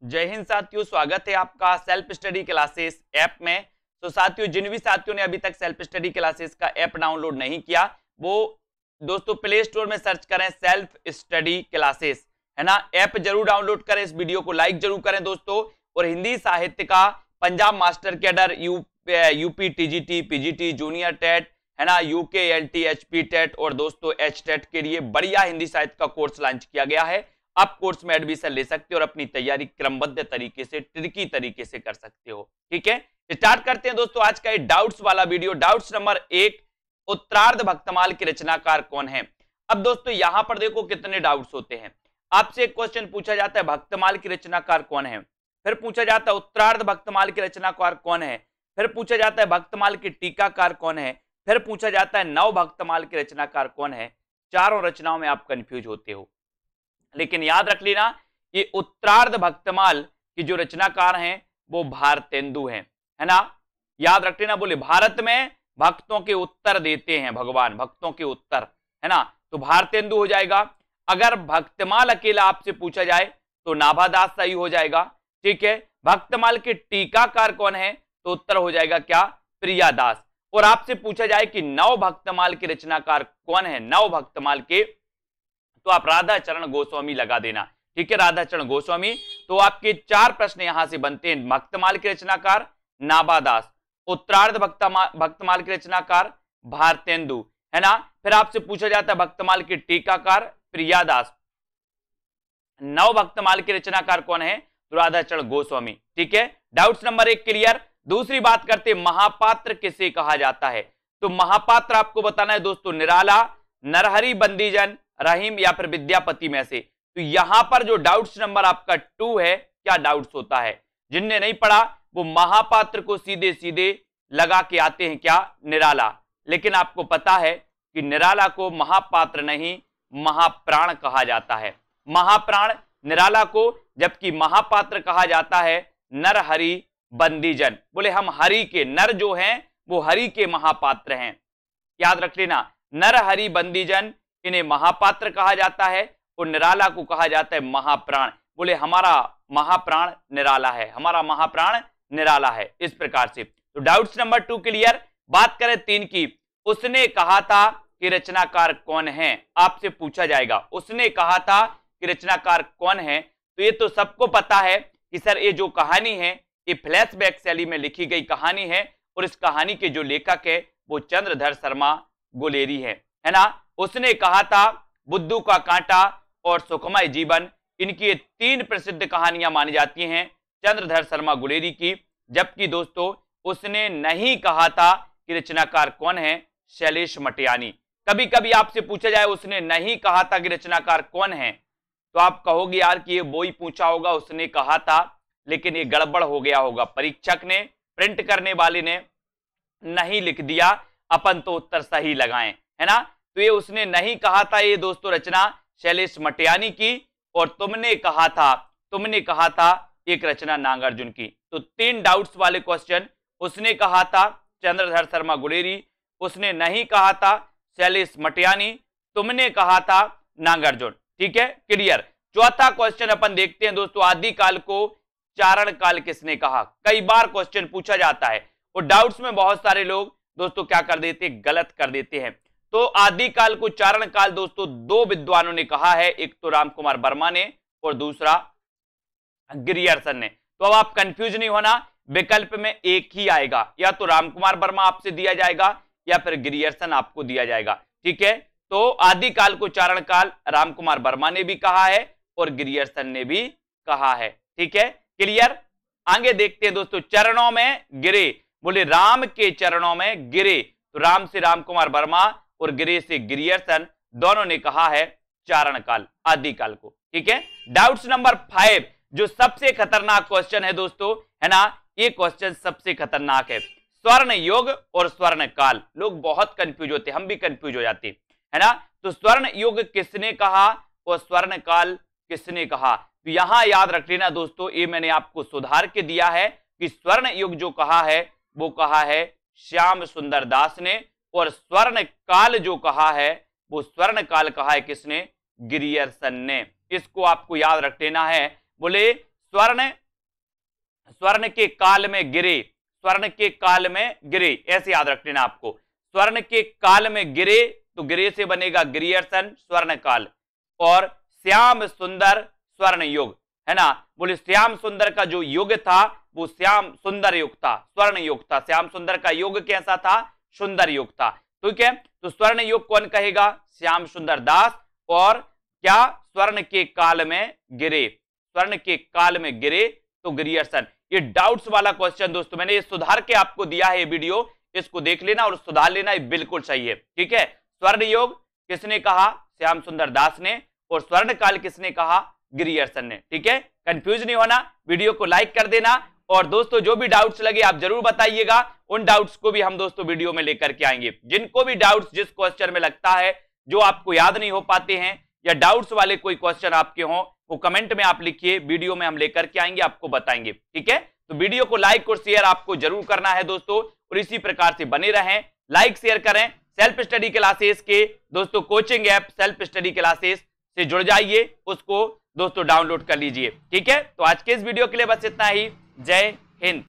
जय हिंद साथियों, स्वागत है आपका सेल्फ स्टडी क्लासेस ऐप में। तो साथियों, जिन भी साथियों ने अभी तक सेल्फ स्टडी क्लासेस का ऐप डाउनलोड नहीं किया, वो दोस्तों प्ले स्टोर में सर्च करें सेल्फ स्टडी क्लासेस, है ना। ऐप जरूर डाउनलोड करें, इस वीडियो को लाइक जरूर करें दोस्तों। और हिंदी साहित्य का Punjab master cadre, UP TGT, PGT, junior TET, है ना, यूके एलटी, एचपी टेट और दोस्तों एच टेट के लिए बढ़िया हिंदी साहित्य का कोर्स लॉन्च किया गया है। आप कोर्स में एडमिशन ले सकते हो और अपनी तैयारी क्रमबद्ध तरीके से, ट्रिकी तरीके से कर सकते हो। ठीक है, स्टार्ट करते हैं दोस्तों आज का ये डाउट्स वाला वीडियो। डाउट्स नंबर 1, उत्तरार्ध भक्तमाल के रचनाकार कौन है। अब दोस्तों यहां पर देखो कितने डाउट्स होते हैं। आपसे एक क्वेश्चन पूछा जाता है भक्तमाल की रचनाकार कौन है, फिर पूछा जाता है उत्तरार्ध भक्तमाल के रचनाकार कौन है, फिर पूछा जाता है भक्तमाल के टीकाकार कौन है, फिर पूछा जाता है नव भक्तमाल के रचनाकार कौन है। चारों रचनाओं में आप कंफ्यूज होते हो, लेकिन याद रख लेना ये उत्तरार्ध भक्तमाल की जो रचनाकार हैं वो भारतेंदु हैं, है ना। याद रख लेना, बोले भारत में भक्तों के उत्तर देते हैं भगवान, भक्तों के उत्तर, है ना, तो भारतेंदु हो जाएगा। अगर भक्तमाल अकेला आपसे पूछा जाए तो नाभादास सही हो जाएगा। ठीक है, भक्तमाल के टीकाकार कौन है तो उत्तर हो जाएगा क्या, प्रियादास। और आपसे पूछा जाए कि नव भक्तमाल के रचनाकार कौन है, नव भक्तमाल के, तो आप राधा चरण गोस्वामी लगा देना। ठीक है, राधा चरण गोस्वामी। तो आपके 4 प्रश्न यहां से बनते हैं। भक्तमाल के रचनाकार नाभादास, उत्तरार्ध भक्तमाल के रचनाकार भारतेंदु, है ना। फिर आपसे पूछा जाता है भक्तमाल के टीकाकार प्रियादास, नव भक्तमाल के रचनाकार कौन है तो राधा चरण गोस्वामी। ठीक है, डाउट्स नंबर 1 क्लियर। दूसरी बात करते, महापात्र किसे कहा जाता है। तो महापात्र आपको बताना है दोस्तों, निराला, नरहरि बंदीजन, रहीम या फिर विद्यापति में से। तो यहां पर जो डाउट्स नंबर आपका 2 है, क्या डाउट्स होता है, जिनने नहीं पढ़ा वो महापात्र को सीधे सीधे लगा के आते हैं क्या, निराला। लेकिन आपको पता है कि निराला को महापात्र नहीं महाप्राण कहा जाता है, महाप्राण निराला को, जबकि महापात्र कहा जाता है नरहरि बंदीजन। बोले हम हरि के, नर जो हैं वो हरि के महापात्र हैं। याद रख लेना, नरहरि बंदीजन इन्हें महापात्र कहा जाता है और निराला को कहा जाता है महाप्राण। बोले हमारा महाप्राण निराला है, हमारा महाप्राण निराला है, इस प्रकार से। तो डाउट्स नंबर 2 क्लियर। बात करें 3 की, उसने कहा था कि रचनाकार कौन है, आपसे पूछा जाएगा उसने कहा था कि रचनाकार कौन है। तो ये तो सबको पता है कि सर ये जो कहानी है ये फ्लैशबैक शैली में लिखी गई कहानी है और इस कहानी के जो लेखक है वो चंद्रधर शर्मा गुलेरी है ना। उसने कहा था, बुद्धू का कांटा और सुखमय जीवन, इनकी 3 प्रसिद्ध कहानियां मानी जाती हैं चंद्रधर शर्मा गुलेरी की। जबकि दोस्तों उसने नहीं कहा था कि रचनाकार कौन है, शैलेश मटियानी। कभी कभी आपसे पूछा जाए उसने नहीं कहा था कि रचनाकार कौन है, तो आप कहोगे यार कि ये वो ही पूछा होगा, उसने कहा था, लेकिन ये गड़बड़ हो गया होगा, परीक्षक ने, प्रिंट करने वाले ने नहीं लिख दिया, अपन तो उत्तर सही लगाएं, है ना। तो ये उसने नहीं कहा था, ये दोस्तों रचना शैलेश मटियानी की। और तुमने कहा था एक रचना नागार्जुन की। तो 3 डाउट्स वाले क्वेश्चन, उसने कहा था चंद्रधर शर्मा गुलेरी, उसने नहीं कहा था शैलेश मटियानी, तुमने कहा था नागार्जुन। ठीक है, क्लियर। चौथा क्वेश्चन अपन देखते हैं दोस्तों, आदिकाल को चारण काल किसने कहा। कई बार क्वेश्चन पूछा जाता है और डाउट्स में बहुत सारे लोग दोस्तों क्या कर देते हैं, गलत कर देते हैं। तो आदिकाल को चारण काल दोस्तों 2 विद्वानों ने कहा है, एक तो रामकुमार वर्मा ने और दूसरा गिरियर्सन ने। तो अब आप कंफ्यूज नहीं होना, विकल्प में एक ही आएगा, या तो रामकुमार वर्मा आपसे दिया जाएगा या फिर गिरियर्सन आपको दिया जाएगा। ठीक है, तो आदिकाल को चारण काल रामकुमार वर्मा ने भी कहा है और गिरियर्सन ने भी कहा है। ठीक है, क्लियर। आगे देखते हैं दोस्तों, चरणों में गिरे, बोले राम के चरणों में गिरे, तो राम से रामकुमार वर्मा और गिरे से गिरियर्सन, दोनों ने कहा है चारण काल, आदिकाल को। ठीक है, डाउट्स नंबर 5, जो सबसे खतरनाक क्वेश्चन है दोस्तों, है ना, ये क्वेश्चन सबसे खतरनाक है। स्वर्ण युग और स्वर्ण काल, लोग बहुत कंफ्यूज होते हैं, हम भी कंफ्यूज हो जाते हैं, है ना। तो स्वर्ण युग किसने कहा और स्वर्ण काल किसने कहा। तो यहां याद रख लेना दोस्तों, ये मैंने आपको सुधार के दिया है कि स्वर्ण युग जो कहा है वो कहा है श्याम सुंदर दास ने, और स्वर्ण काल जो कहा है वो स्वर्ण काल कहा है किसने, गिरियर्सन ने। इसको आपको याद रख लेना है। बोले स्वर्ण के काल में गिरे, स्वर्ण के काल में गिरे, ऐसे याद रख लेना आपको। स्वर्ण के काल में गिरे तो गिरे से बनेगा ग्रियर्सन स्वर्ण काल, और श्याम सुंदर स्वर्ण युग, है ना। बोले श्याम सुंदर का जो युग था वो श्याम सुंदर युग था, स्वर्ण युग था। श्याम सुंदर का युग कैसा था? सुंदर युग था। ठीक है, तो स्वर्ण युग कौन कहेगा? श्याम सुंदर दास। और क्या? स्वर्ण के काल में गिरे, स्वर्ण के काल में गिरे तो ग्रियर्सन। ये डाउट्स वाला क्वेश्चन दोस्तों मैंने ये सुधार के आपको दिया है, ये वीडियो इसको देख लेना और सुधार लेना, ये बिल्कुल सही है। ठीक है, स्वर्ण युग किसने कहा? श्याम सुंदर दास ने। और स्वर्ण काल किसने कहा? ग्रियर्सन ने। ठीक है, कंफ्यूज नहीं होना, वीडियो को लाइक कर देना। और दोस्तों जो भी डाउट्स लगे आप जरूर बताइएगा, उन डाउट्स को भी हम दोस्तों वीडियो में लेकर के आएंगे। जिनको भी डाउट्स जिस क्वेश्चन में लगता है जो आपको याद नहीं हो पाते हैं या डाउट्स वाले कोई क्वेश्चन आपके हों, वो कमेंट में आप लिखिए, वीडियो में हम लेकर के आएंगे, आपको बताएंगे। ठीक है, तो वीडियो को लाइक और शेयर आपको जरूर करना है दोस्तों, और इसी प्रकार से बने रहें, लाइक शेयर करें। सेल्फ स्टडी क्लासेस के दोस्तों coaching app self study classes से जुड़ जाइए, उसको दोस्तों डाउनलोड कर लीजिए। ठीक है, तो आज के इस वीडियो के लिए बस इतना ही। जय हिंद।